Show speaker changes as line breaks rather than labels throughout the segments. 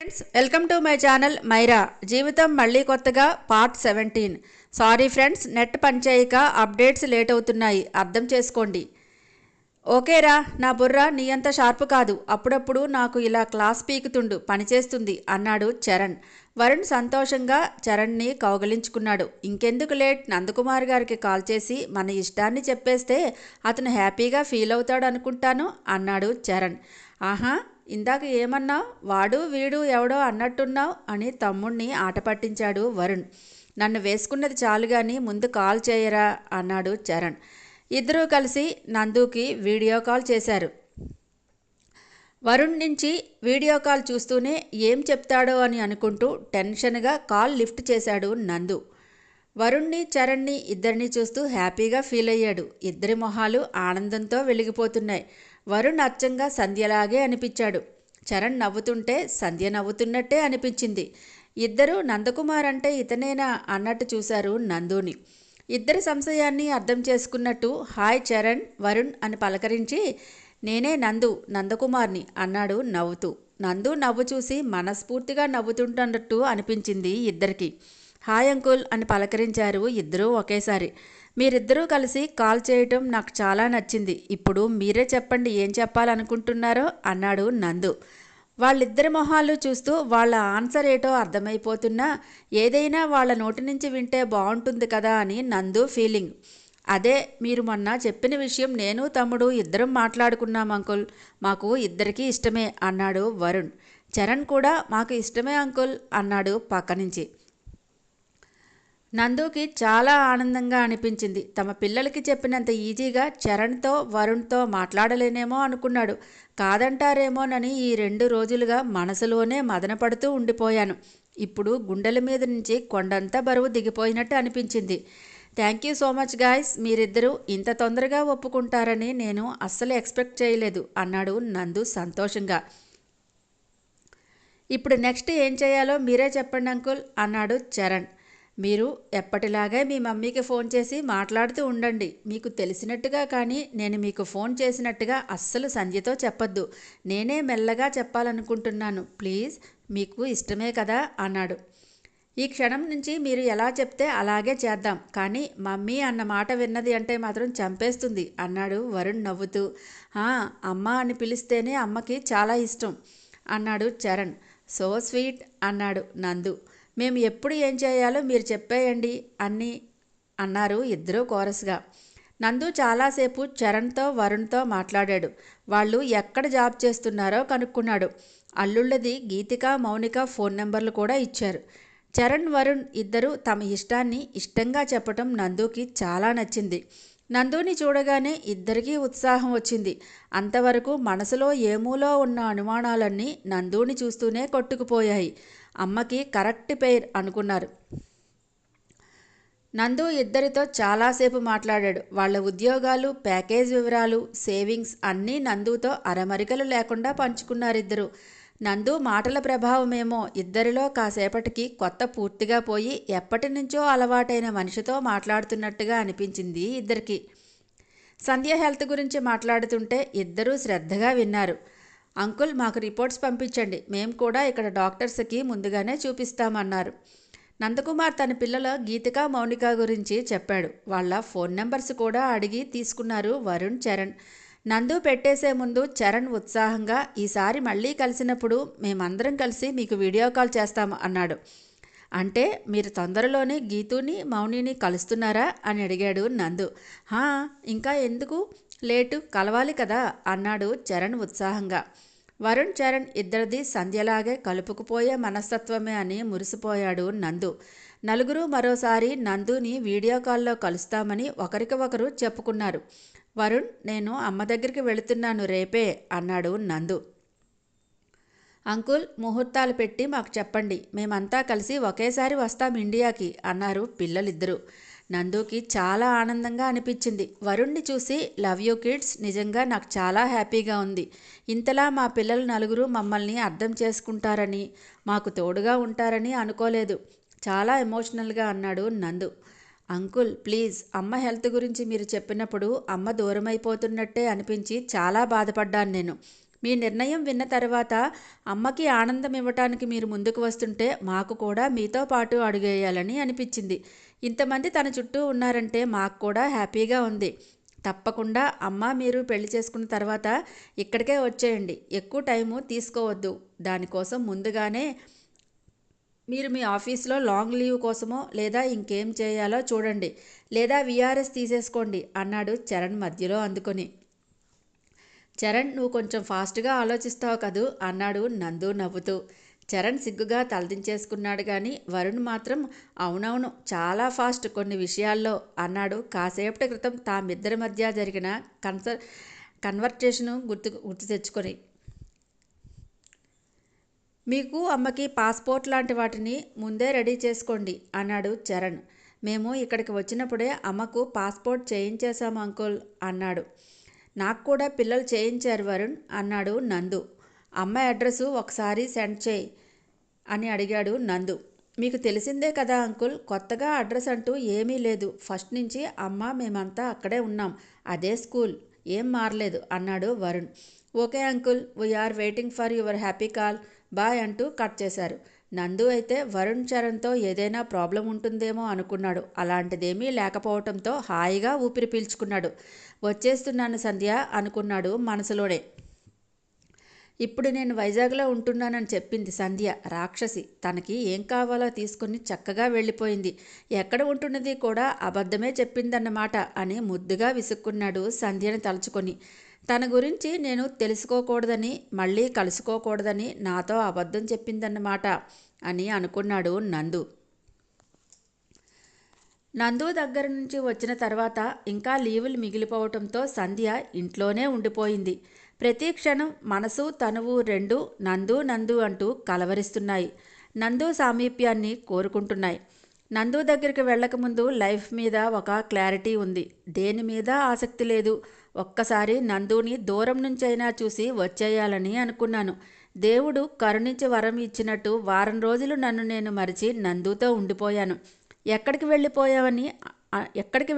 Friends, welcome to my channel మైరా జీవితం మళ్ళీ కొత్తగా పార్ట్ 17. సారీ ఫ్రెండ్స్, నెట్ పనిచేయక అప్డేట్స్ లేట్ అవుతున్నాయి, అర్థం చేసుకోండి. ఓకేరా, నా బుర్ర నీ అంత షార్ప్ కాదు, అప్పుడప్పుడు నాకు ఇలా క్లాస్ పీకుతుండు, పనిచేస్తుంది అన్నాడు చరణ్. వరుణ్ సంతోషంగా చరణ్ని కౌగలించుకున్నాడు. ఇంకెందుకు లేట్, నందకుమార్ గారికి కాల్ చేసి మన ఇష్టాన్ని చెప్పేస్తే అతను హ్యాపీగా ఫీల్ అవుతాడు అనుకుంటాను అన్నాడు చరణ్. ఆహా, ఇందాక ఏమన్నావు, వాడు వీడు ఎవడో అన్నట్టున్నావు అని తమ్ముణ్ణి ఆట పట్టించాడు వరుణ్. నన్ను వేసుకున్నది చాలు గాని ముందు కాల్ చేయరా అన్నాడు చరణ్. ఇద్దరూ కలిసి నందుకి వీడియో కాల్ చేశారు. వరుణ్ నుంచి వీడియో కాల్ చూస్తూనే ఏం చెప్తాడో అని అనుకుంటూ టెన్షన్గా కాల్ లిఫ్ట్ చేశాడు నందు. వరుణ్ణి చరణ్ని ఇద్దరిని చూస్తూ హ్యాపీగా ఫీల్ అయ్యాడు. ఇద్దరి మొహాలు ఆనందంతో వెలిగిపోతున్నాయి. వరుణ్ అచ్చంగా సంధ్యలాగే అనిపించాడు. చరణ్ నవ్వుతుంటే సంధ్య నవ్వుతున్నట్టే అనిపించింది. ఇద్దరూ నందకుమార్ అంటే ఇతనేనా అన్నట్టు చూశారు నందుని. ఇద్దరి సంశయాన్ని అర్థం చేసుకున్నట్టు హాయ్ చరణ్, వరుణ్ అని పలకరించి నేనే నందకుమార్ని అన్నాడు నవ్వుతూ. నందు నవ్వు చూసి మనస్ఫూర్తిగా నవ్వుతుంటున్నట్టు అనిపించింది ఇద్దరికి. హాయ్ అంకుల్ అని పలకరించారు ఇద్దరూ ఒకేసారి. మీరిద్దరూ కలిసి కాల్ చేయటం నాకు చాలా నచ్చింది. ఇప్పుడు మీరే చెప్పండి ఏం చెప్పాలనుకుంటున్నారో అన్నాడు నందు. వాళ్ళిద్దరి మొహాలు చూస్తూ వాళ్ళ ఆన్సర్ ఏటో అర్థమైపోతున్నా ఏదైనా వాళ్ళ నోటి నుంచి వింటే బాగుంటుంది కదా అని నందు ఫీలింగ్. అదే మీరు మొన్న చెప్పిన విషయం నేను తమ్ముడు ఇద్దరం మాట్లాడుకున్నాం అంకుల్, మాకు ఇద్దరికీ ఇష్టమే అన్నాడు వరుణ్. చరణ్ కూడా మాకు ఇష్టమే అంకుల్ అన్నాడు పక్క నుంచి. నందుకి చాలా ఆనందంగా అనిపించింది. తమ పిల్లలకి చెప్పినంత ఈజీగా చరణ్తో వరుణ్తో మాట్లాడలేనేమో అనుకున్నాడు. కాదంటారేమోనని ఈ 2 రోజులుగా మనసులోనే మదనపడుతూ ఉండిపోయాను. ఇప్పుడు గుండెల మీద నుంచి కొండంతా బరువు దిగిపోయినట్టు అనిపించింది. Thank you so much guys, మీరిద్దరూ ఇంత తొందరగా ఒప్పుకుంటారని నేను అస్సలు ఎక్స్పెక్ట్ చేయలేదు అన్నాడు నందు సంతోషంగా. ఇప్పుడు నెక్స్ట్ ఏం చేయాలో మీరే చెప్పండి అంకుల్ అన్నాడు చరణ్. మీరు ఎప్పటిలాగే మీ మమ్మీకి ఫోన్ చేసి మాట్లాడుతూ ఉండండి. మీకు తెలిసినట్టుగా కానీ నేను మీకు ఫోన్ చేసినట్టుగా అస్సలు సంధ్యతో చెప్పొద్దు. నేనే మెల్లగా చెప్పాలనుకుంటున్నాను. ప్లీజ్, మీకు ఇష్టమే కదా అన్నాడు. ఈ క్షణం నుంచి మీరు ఎలా చెప్తే అలాగే చేద్దాం, కానీ మమ్మీ అన్న మాట విన్నది అంటే మాత్రం చంపేస్తుంది అన్నాడు వరుణ్ నవ్వుతూ. అమ్మ అని పిలిస్తేనే అమ్మకి చాలా ఇష్టం అన్నాడు చరణ్. సో స్వీట్ అన్నాడు నందు. మేము ఎప్పుడు ఏం చేయాలో మీరు చెప్పేయండి అన్నారు ఇద్దరూ కోరస్గా. నందు చాలాసేపు చరణ్తో వరుణ్తో మాట్లాడాడు. వాళ్ళు ఎక్కడ జాబ్ చేస్తున్నారో కనుక్కున్నాడు. అల్లుళ్ళది గీతిక, మౌనిక ఫోన్ నెంబర్లు కూడా ఇచ్చారు. చరణ్, వరుణ్ ఇద్దరూ తమ ఇష్టాన్ని ఇష్టంగా చెప్పటం నందుకి చాలా నచ్చింది. నందుని చూడగానే ఇద్దరికీ ఉత్సాహం వచ్చింది. అంతవరకు మనసులో ఏమూలో ఉన్న అనుమానాలన్నీ నందుని చూస్తూనే కొట్టుకుపోయాయి. అమ్మకి కరెక్ట్ పెయిర్ అనుకున్నారు. నందు ఇద్దరితో చాలాసేపు మాట్లాడాడు. వాళ్ళ ఉద్యోగాలు, ప్యాకేజ్ వివరాలు, సేవింగ్స్ అన్నీ నందుతో అరమరికలు లేకుండా పంచుకున్నారిద్దరు. నందు మాటల ప్రభావమేమో ఇద్దరిలో కాసేపటికి కొత్త పూర్తిగా పోయి ఎప్పటి నుంచో అలవాటైన మనిషితో మాట్లాడుతున్నట్టుగా అనిపించింది ఇద్దరికి. సంధ్య హెల్త్ గురించి మాట్లాడుతుంటే ఇద్దరూ శ్రద్ధగా విన్నారు. అంకుల్, మాకు రిపోర్ట్స్ పంపించండి, మేము కూడా ఇక్కడ డాక్టర్స్కి ముందుగానే చూపిస్తామన్నారు. నందకుమార్ తన పిల్లల గీతిక, మౌనిక గురించి చెప్పాడు. వాళ్ళ ఫోన్ నెంబర్స్ కూడా అడిగి తీసుకున్నారు వరుణ్, చరణ్. నందు పెట్టేసే ముందు చరణ్ ఉత్సాహంగా ఈసారి మళ్ళీ కలిసినప్పుడు మేమందరం కలిసి మీకు వీడియో కాల్ చేస్తాము అన్నాడు. అంటే మీరు తొందరలోనే గీతుని, మౌనిని కలుస్తున్నారా అని అడిగాడు నందు. ఇంకా ఎందుకు లేటు, కలవాలి కదా అన్నాడు చరణ్ ఉత్సాహంగా. వరుణ్, చరణ్ ఇద్దరిది సంధ్యలాగే కలుపుకుపోయే మనస్తత్వమే అని మురిసిపోయాడు నందు. నలుగురు మరోసారి నందుని వీడియో కాల్లో కలుస్తామని ఒకరికి ఒకరు చెప్పుకున్నారు. వరుణ్, నేను అమ్మ దగ్గరికి వెళుతున్నాను రేపే అన్నాడు నందు. అంకుల్, ముహూర్తాలు పెట్టి మాకు చెప్పండి, మేమంతా కలిసి ఒకేసారి వస్తాం ఇండియాకి అన్నారు పిల్లలిద్దరూ. నందుకి చాలా ఆనందంగా అనిపించింది. వరుణ్ణి చూసి లవ్ యూ కిడ్స్, నిజంగా నాకు చాలా హ్యాపీగా ఉంది. ఇంతలా మా పిల్లలు నలుగురు మమ్మల్ని అర్థం చేసుకుంటారని, మాకు తోడుగా ఉంటారని అనుకోలేదు. చాలా ఎమోషనల్గా అన్నాడు నందు. అంకుల్ ప్లీజ్, అమ్మ హెల్త్ గురించి మీరు చెప్పినప్పుడు అమ్మ దూరమైపోతున్నట్టే అనిపించి చాలా బాధపడ్డాను నేను. మీ నిర్ణయం విన్న తర్వాత అమ్మకి ఆనందం ఇవ్వటానికి మీరు ముందుకు వస్తుంటే మాకు కూడా మీతో పాటు అడుగేయాలని అనిపించింది. ఇంతమంది తన చుట్టూ ఉన్నారంటే మాకు కూడా హ్యాపీగా ఉంది. తప్పకుండా అమ్మ మీరు పెళ్లి చేసుకున్న తర్వాత ఇక్కడికే వచ్చేయండి. ఎక్కువ టైము తీసుకోవద్దు. దానికోసం ముందుగానే మీరు మీ ఆఫీస్లో లాంగ్ లీవ్ కోసమో లేదా ఇంకేం చేయాలో చూడండి, లేదా విఆర్ఎస్ తీసేసుకోండి అన్నాడు చరణ్ మధ్యలో అందుకొని. చరణ్, నువ్వు కొంచెం ఫాస్ట్గా ఆలోచిస్తావు కదూ అన్నాడు నందు నవ్వుతూ. చరణ్ సిగ్గుగా తలదించేసుకున్నాడు కానీ వరుణ్ మాత్రం అవునవును చాలా ఫాస్ట్ కొన్ని విషయాల్లో అన్నాడు కాసేపటి క్రితం తామిద్దరి మధ్య జరిగిన కన్వర్జేషను గుర్తు తెచ్చుకొని. మీకు అమ్మకి పాస్పోర్ట్ లాంటి వాటిని ముందే రెడీ చేసుకోండి అన్నాడు చరణ్. మేము ఇక్కడికి వచ్చినప్పుడే అమ్మకు పాస్పోర్ట్ చేయించేశాము అంకుల్ అన్నాడు. నాకు కూడా పిల్లలు చేయించారు వరుణ్ అన్నాడు నందు. అమ్మ అడ్రస్ ఒకసారి సెండ్ చేయి అని అడిగాడు నందు. మీకు తెలిసిందే కదా అంకుల్, కొత్తగా అడ్రస్ అంటూ ఏమీ లేదు. ఫస్ట్ నుంచి అమ్మ మేమంతా అక్కడే ఉన్నాం, అదే స్కూల్, ఏం మారలేదు అన్నాడు Varun. Okay uncle, we are waiting for your happy call, bye అంటూ కట్ చేశారు. నందు అయితే వరుణ్ చరణ్తో ఏదైనా ప్రాబ్లం ఉంటుందేమో అనుకున్నాడు. అలాంటిదేమీ లేకపోవటంతో హాయిగా ఊపిరి పీల్చుకున్నాడు. వచ్చేస్తున్నాను సంధ్య అనుకున్నాడు మనసులోనే. ఇప్పుడు నేను వైజాగ్లో ఉంటున్నానని చెప్పింది సంధ్య, రాక్షసి. తనకి ఏం కావాలో తీసుకుని చక్కగా వెళ్ళిపోయింది. ఎక్కడ ఉంటున్నది కూడా అబద్ధమే చెప్పిందన్నమాట అని ముద్దుగా విసుక్కున్నాడు సంధ్యని తలుచుకొని. తన గురించి నేను తెలుసుకోకూడదని, మళ్ళీ కలుసుకోకూడదని నాతో అబద్ధం చెప్పిందన్నమాట అని అనుకున్నాడు నందు. నందు దగ్గర నుంచి వచ్చిన తర్వాత ఇంకా లీవులు మిగిలిపోవటంతో సంధ్య ఇంట్లోనే ఉండిపోయింది. ప్రతి క్షణం మనసు తనువు రెండూ నందు నందు అంటూ కలవరిస్తున్నాయి. నందు సామీప్యాన్ని కోరుకుంటున్నాయి. నందు దగ్గరికి వెళ్ళకముందు లైఫ్ మీద ఒక క్లారిటీ ఉంది. దేని మీద ఆసక్తి లేదు. ఒక్కసారి నందుని దూరం నుంచైనా చూసి వచ్చేయాలని అనుకున్నాను. దేవుడు కరుణించి వరం ఇచ్చినట్టు వారం రోజులు నన్ను నేను మరిచి నందుతో ఉండిపోయాను. ఎక్కడికి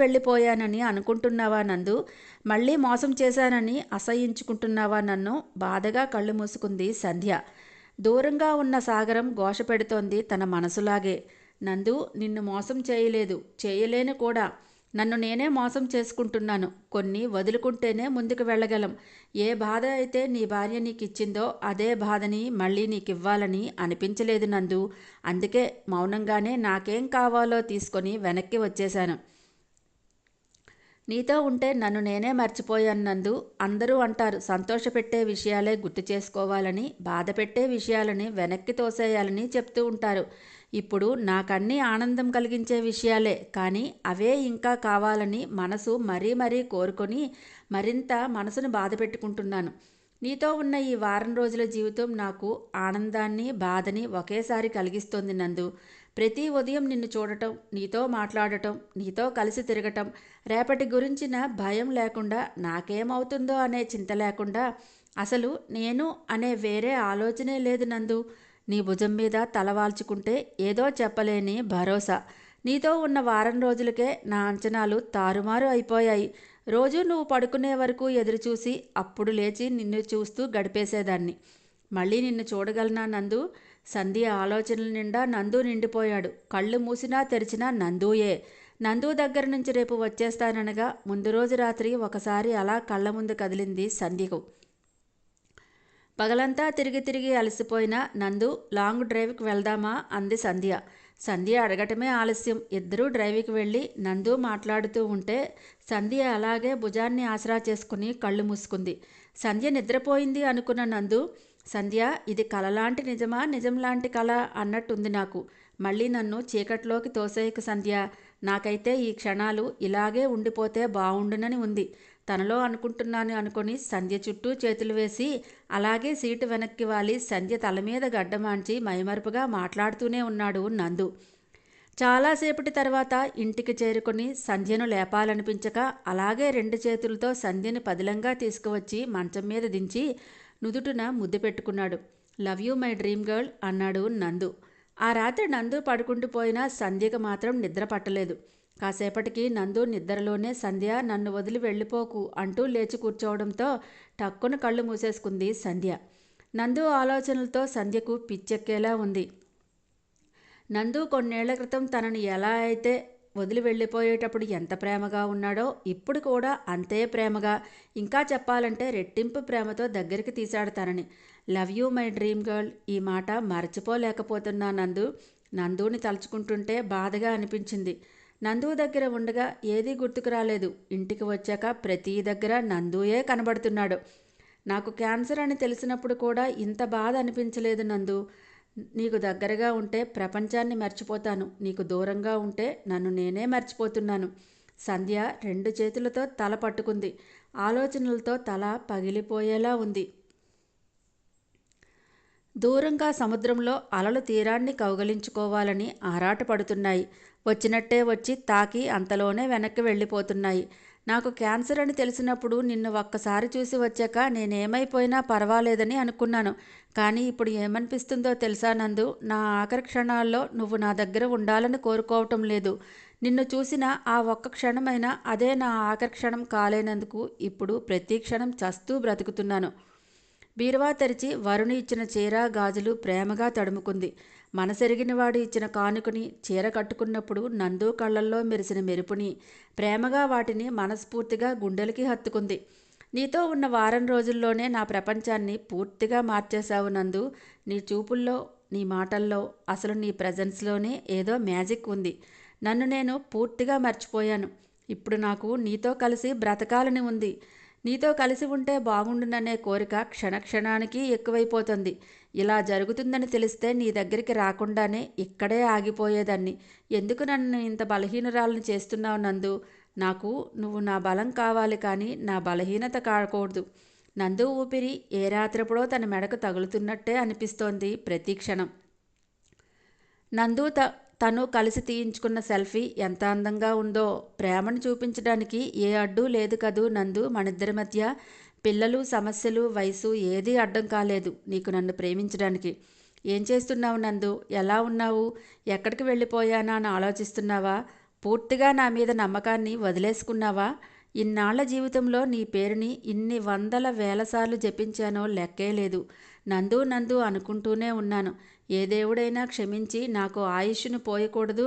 వెళ్ళిపోయానని అనుకుంటున్నావా నందు? మళ్ళీ మోసం చేశానని అసహ్యించుకుంటున్నావా నన్ను? బాధగా కళ్ళు మూసుకుంది సంధ్య. దూరంగా ఉన్న సాగరం ఘోష పెడుతోంది తన మనసులాగే. నందు, నిన్ను మోసం చేయలేదు, చేయలేను కూడా. నన్ను నేనే మోసం చేసుకుంటున్నాను. కొన్ని వదులుకుంటేనే ముందుకు వెళ్ళగలం. ఏ బాధ అయితే నీ భార్య నీకిచ్చిందో అదే బాధని మళ్ళీ నీకివ్వాలని అనిపించలేదు నందు. అందుకే మౌనంగానే నాకేం కావాలో తీసుకొని వెనక్కి వచ్చేశాను. నీతో ఉంటే నన్ను నేనే మర్చిపోయాను నందు. అందరూ అంటారు సంతోషపెట్టే విషయాలే గుర్తు చేసుకోవాలని, బాధ పెట్టే విషయాలని వెనక్కి తోసేయాలని చెప్తూ ఉంటారు. ఇప్పుడు నాకన్నీ ఆనందం కలిగించే విషయాలే, కానీ అవే ఇంకా కావాలని మనసు మరీ మరీ కోరుకొని మరింత మనసును బాధ పెట్టుకుంటున్నాను. నీతో ఉన్న ఈ వారం రోజుల జీవితం నాకు ఆనందాన్ని, బాధని ఒకేసారి కలిగిస్తోంది నందు. ప్రతి ఉదయం నిన్ను చూడటం, నీతో మాట్లాడటం, నీతో కలిసి తిరగటం, రేపటి గురించిన భయం లేకుండా, నాకేమవుతుందో అనే చింత లేకుండా, అసలు నేను అనే వేరే ఆలోచనే లేదు నందు. నీ భుజం మీద తలవాల్చుకుంటే ఏదో చెప్పలేని భరోసా. నీతో ఉన్న వారం రోజులకే నా అంచనాలు తారుమారు అయిపోయాయి. రోజు నువ్వు పడుకునే వరకు ఎదురుచూసి అప్పుడు లేచి నిన్ను చూస్తూ గడిపేసేదాన్ని. మళ్ళీ నిన్ను చూడగలనా నందు? సంధ్య ఆలోచనల నిండా నందు నిండిపోయాడు. కళ్ళు మూసినా తెరిచినా నందుయే. నందు దగ్గర నుంచి రేపు వచ్చేస్తాననగా ముందు రోజు రాత్రి ఒకసారి అలా కళ్ళ ముందు కదిలింది సంధ్యకు. పగలంతా తిరిగి తిరిగి అలసిపోయిన నందు, లాంగ్ డ్రైవ్కి వెళ్దామా అంది సంధ్య. సంధ్య అడగటమే ఆలస్యం. ఇద్దరూ డ్రైవ్కి వెళ్ళి నందు మాట్లాడుతూ ఉంటే సంధ్య అలాగే భుజాన్ని ఆసరా చేసుకుని కళ్ళు మూసుకుంది. సంధ్య నిద్రపోయింది అనుకున్న నందు, సంధ్య, ఇది కలలాంటి నిజమా, నిజంలాంటి కళ అన్నట్టుంది నాకు. మళ్ళీ నన్ను చీకట్లోకి తోసేయక సంధ్య. నాకైతే ఈ క్షణాలు ఇలాగే ఉండిపోతే బావుండునని ఉంది. తనలో అనుకుంటున్నాను అనుకుని సంధ్య చుట్టూ చేతులు వేసి అలాగే సీటు వెనక్కి వాలి సంధ్య తల మీద గడ్డమాంచి మైమరుపుగా మాట్లాడుతూనే ఉన్నాడు నందు. చాలాసేపటి తర్వాత ఇంటికి చేరుకుని సంధ్యను లేపాలనిపించక అలాగే రెండు చేతులతో సంధ్యని పదిలంగా తీసుకువచ్చి మంచం మీద దించి నుదుటున ముద్దు పెట్టుకున్నాడు. Love you my dream girl అన్నాడు నందు. ఆ రాత్రి నందు పడుకుంటూ పోయినా సంధ్యకు మాత్రం నిద్ర పట్టలేదు. కాసేపటికి నందు నిద్రలోనే సంధ్య నన్ను వదిలి వెళ్ళిపోకు అంటూ లేచి కూర్చోవడంతో టక్కున కళ్ళు మూసేసుకుంది సంధ్య. నందు ఆలోచనలతో సంధ్యకు పిచ్చెక్కేలా ఉంది. నందు కొన్నేళ్ల క్రితం తనని ఎలా అయితే వదిలి వెళ్ళిపోయేటప్పుడు ఎంత ప్రేమగా ఉన్నాడో ఇప్పుడు కూడా అంతే ప్రేమగా, ఇంకా చెప్పాలంటే రెట్టింపు ప్రేమతో దగ్గరికి తీశాడు తనని. Love you my dream girl. ఈ మాట మర్చిపోలేకపోతున్నా నందు. నందుని తలుచుకుంటుంటే బాధగా అనిపించింది. నందు దగ్గర ఉండగా ఏదీ గుర్తుకు రాలేదు. ఇంటికి వచ్చాక ప్రతి దగ్గర నందుయే కనబడుతున్నాడు. నాకు క్యాన్సర్ అని తెలిసినప్పుడు కూడా ఇంత బాధ అనిపించలేదు నందు. నీకు దగ్గరగా ఉంటే ప్రపంచాన్ని మర్చిపోతాను, నీకు దూరంగా ఉంటే నన్ను నేనే మర్చిపోతున్నాను. సంధ్య 2 చేతులతో తల పట్టుకుంది. ఆలోచనలతో తల పగిలిపోయేలా ఉంది. దూరంగా సముద్రంలో అలలు తీరాన్ని కౌగలించుకోవాలని ఆరాటపడుతున్నాయి. వచ్చినట్టే వచ్చి తాకి అంతలోనే వెనక్కి వెళ్ళిపోతున్నాయి. నాకు క్యాన్సర్ అని తెలిసినప్పుడు నిన్ను ఒక్కసారి చూసి వచ్చాక నేనేమైపోయినా పర్వాలేదని అనుకున్నాను. కానీ ఇప్పుడు ఏమనిపిస్తుందో తెలుసా నందు? నా ఆఖరి క్షణాల్లో నువ్వు నా దగ్గర ఉండాలని కోరుకోవటం లేదు. నిన్ను చూసిన ఆ ఒక్క క్షణమైనా అదే నా ఆఖరి క్షణం కాలేనందుకు ఇప్పుడు ప్రతి క్షణం చస్తూ బ్రతుకుతున్నాను. బీరువా తెరిచి వరుణి ఇచ్చిన చీర గాజులు ప్రేమగా తడుముకుంది. మనసెరిగినవాడు ఇచ్చిన కానుకని చీర కట్టుకున్నప్పుడు నందు కళ్ళల్లో మెరిసిన మెరుపుని ప్రేమగా వాటిని మనస్ఫూర్తిగా గుండెలకి హత్తుకుంది. నీతో ఉన్న వారం రోజుల్లోనే నా ప్రపంచాన్ని పూర్తిగా మార్చేశావు నందు. నీ చూపుల్లో, నీ మాటల్లో, అసలు నీ ప్రజెన్స్లోనే ఏదో మ్యాజిక్ ఉంది. నన్ను నేను పూర్తిగా మర్చిపోయాను. ఇప్పుడు నాకు నీతో కలిసి బ్రతకాలని ఉంది. నీతో కలిసి ఉంటే బాగుండుననే కోరిక క్షణక్షణానికి ఎక్కువైపోతుంది. ఇలా జరుగుతుందని తెలిస్తే నీ దగ్గరికి రాకుండానే ఇక్కడే ఆగిపోయేదాన్ని. ఎందుకు నన్ను ఇంత బలహీనురాలను చేస్తున్నావు నందు? నాకు నువ్వు నా బలం కావాలి కానీ నా బలహీనత కాకూడదు. నందు ఊపిరి ఏ రాత్రిప్పుడో తన మెడకు తగులుతున్నట్టే అనిపిస్తోంది ప్రతి క్షణం. నందు తను కలిసి తీయించుకున్న సెల్ఫీ ఎంత అందంగా ఉందో. ప్రేమను చూపించడానికి ఏ అడ్డు లేదు కదూ నందు. మనిద్దరి మధ్య పిల్లలు, సమస్యలు, వయసు ఏదీ అడ్డం కాలేదు నీకు నన్ను ప్రేమించడానికి. ఏం చేస్తున్నావు నందు? ఎలా ఉన్నావు? ఎక్కడికి వెళ్ళిపోయానా అని ఆలోచిస్తున్నావా? పూర్తిగా నా మీద నమ్మకాన్ని వదిలేసుకున్నావా? ఇన్నాళ్ల జీవితంలో నీ పేరుని ఇన్ని వందల వేలసార్లు జపించానో లెక్కే లేదు. నందు నందు అనుకుంటూనే ఉన్నాను. ఏ దేవుడైనా క్షమించి నాకు ఆయుష్ను పోయకూడదు.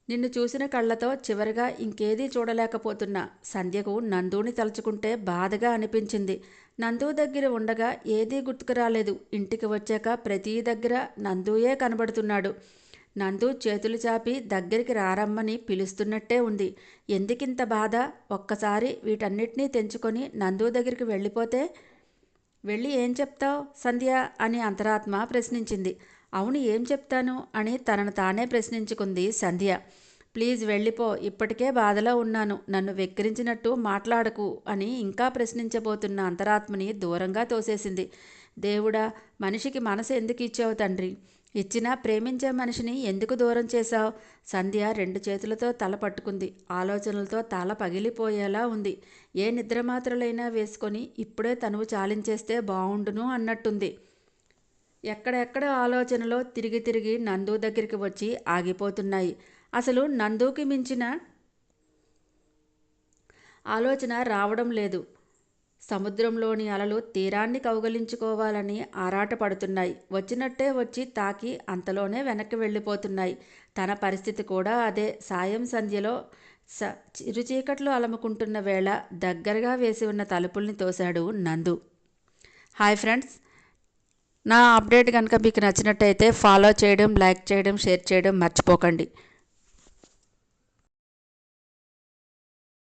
నిన్ను చూసిన కళ్ళతో చివరిగా ఇంకేదీ చూడలేకపోతున్నా. సంధ్యకు నందుని తలుచుకుంటే బాధగా అనిపించింది. నందు దగ్గర ఉండగా ఏదీ గుర్తుకు రాలేదు. ఇంటికి వచ్చాక ప్రతి దగ్గర నందుయే కనబడుతున్నాడు. నందు చేతులు చాపి దగ్గరికి రారమ్మని పిలుస్తున్నట్టే ఉంది. ఎందుకింత బాధ? ఒక్కసారి వీటన్నిటినీ తెంచుకొని నందు దగ్గరికి వెళ్ళిపోతే? వెళ్ళి ఏం చెప్తావు సంధ్య అని అంతరాత్మ ప్రశ్నించింది. అవును, ఏం చెప్తాను అని తనను తానే ప్రశ్నించుకుంది సంధ్య. ప్లీజ్ వెళ్ళిపో, ఇప్పటికే బాధలో ఉన్నాను, నన్ను వెక్కిరించినట్టు మాట్లాడకు అని ఇంకా ప్రశ్నించబోతున్న అంతరాత్మని దూరంగా తోసేసింది. దేవుడా, మనిషికి మనసు ఎందుకు ఇచ్చావు తండ్రి? ఇచ్చినా ప్రేమించే మనిషిని ఎందుకు దూరం చేశావు? సంధ్య 2 చేతులతో తల పట్టుకుంది. ఆలోచనలతో తల పగిలిపోయేలా ఉంది. ఏ నిద్రమాత్రలైనా వేసుకొని ఇప్పుడే తనువు చాలించేస్తే బావుండును అన్నట్టుంది. ఎక్కడెక్కడ ఆలోచనలో తిరిగి తిరిగి నందు దగ్గరికి వచ్చి ఆగిపోతున్నాయి. అసలు నందుకి మించిన ఆలోచన రావడం లేదు. సముద్రంలోని అలలు తీరాన్ని కౌగలించుకోవాలని ఆరాటపడుతున్నాయి. వచ్చినట్టే వచ్చి తాకి అంతలోనే వెనక్కి వెళ్ళిపోతున్నాయి. తన పరిస్థితి కూడా అదే. సాయం సంధ్యలో చిరుచీకట్లు అలముకుంటున్న వేళ దగ్గరగా వేసి ఉన్న తలుపుల్ని తోశాడు నందు. హాయ్ ఫ్రెండ్స్, నా అప్డేట్ కనుక మీకు నచ్చినట్టయితే ఫాలో చేయడం, లైక్ చేయడం, షేర్ చేయడం మర్చిపోకండి.